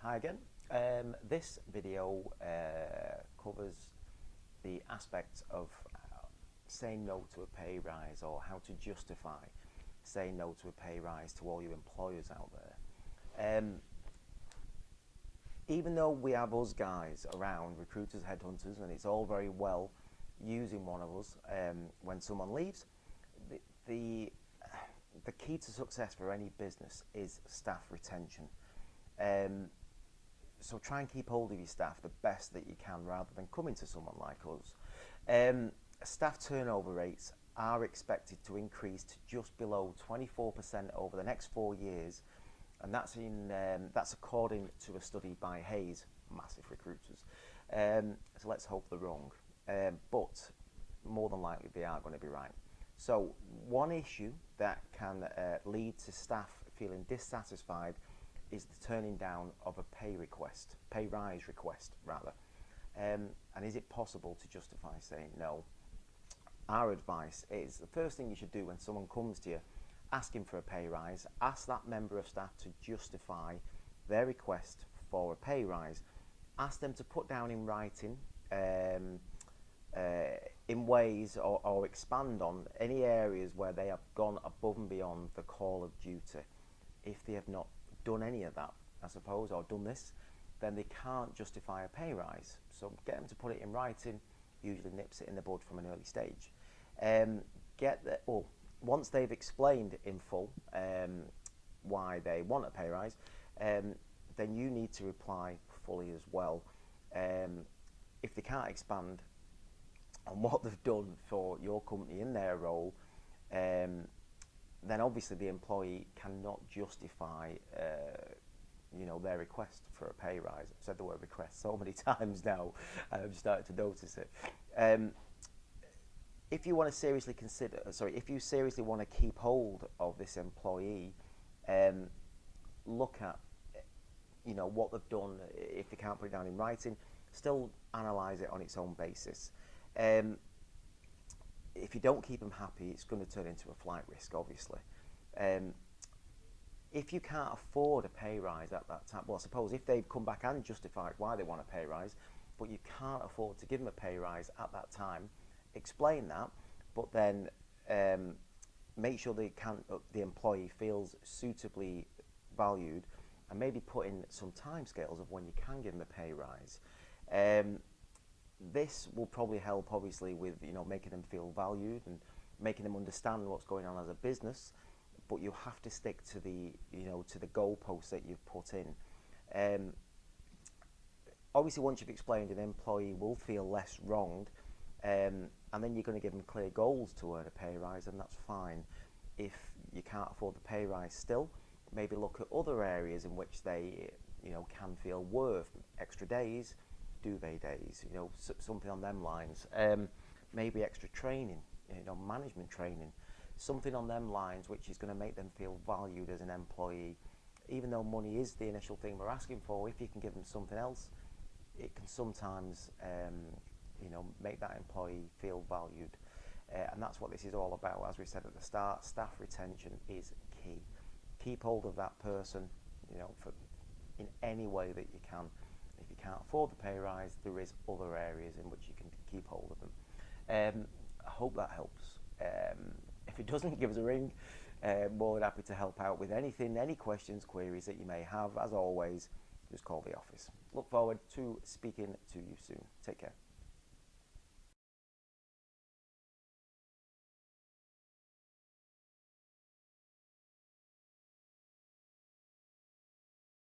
Hi again. This video covers the aspects of saying no to a pay rise, or how to justify saying no to a pay rise to all you employers out there. Even though we have us guys around, recruiters, headhunters, and it's all very well using one of us when someone leaves, the key to success for any business is staff retention. So try and keep hold of your staff the best that you can, rather than coming to someone like us. Staff turnover rates are expected to increase to just below 24% over the next 4 years, and that's according to a study by Hayes, massive recruiters. So let's hope they're wrong, but more than likely they are going to be right. So one issue that can lead to staff feeling dissatisfied is the turning down of a pay rise request rather. And is it possible to justify saying no? Our advice is the first thing you should do when someone comes to you asking for a pay rise, ask that member of staff to justify their request for a pay rise. Ask them to put down in writing in ways or expand on any areas where they have gone above and beyond the call of duty. If they have not done any of that, I suppose, or done this, then they can't justify a pay rise. So get them to put it in writing, usually nips it in the bud from an early stage. Once they've explained in full why they want a pay rise, then you need to reply fully as well. If they can't expand on what they've done for your company in their role, then obviously the employee cannot justify their request for a pay rise. I've said the word request so many times now, I've started to notice it. If you want to if you seriously want to keep hold of this employee, look at what they've done. If they can't put it down in writing, still analyse it on its own basis. If you don't keep them happy, it's going to turn into a flight risk, obviously. If you can't afford a pay rise at that time, well, suppose if they've come back and justified why they want a pay rise, but you can't afford to give them a pay rise at that time, explain that, but then make sure the employee feels suitably valued, and maybe put in some timescales of when you can give them a pay rise. This will probably help, obviously, with making them feel valued and making them understand what's going on as a business. But you have to stick to the goalposts that you've put in. Obviously, once you've explained, an employee will feel less wronged, and then you're going to give them clear goals to earn a pay rise, and that's fine. If you can't afford the pay rise still, maybe look at other areas in which they can feel worth extra days, duvet days, something on them lines. Maybe extra training, management training, something on them lines which is going to make them feel valued as an employee. Even though money is the initial thing we're asking for, if you can give them something else, it can sometimes make that employee feel valued. And that's what this is all about. As we said at the start, staff retention is key. Keep hold of that person in any way that you can. If you can't afford the pay rise, there is other areas in which you can keep hold of them. I hope that helps. If it doesn't, give us a ring. More than happy to help out with anything, any questions, queries that you may have. As always, just call the office. Look forward to speaking to you soon. Take care.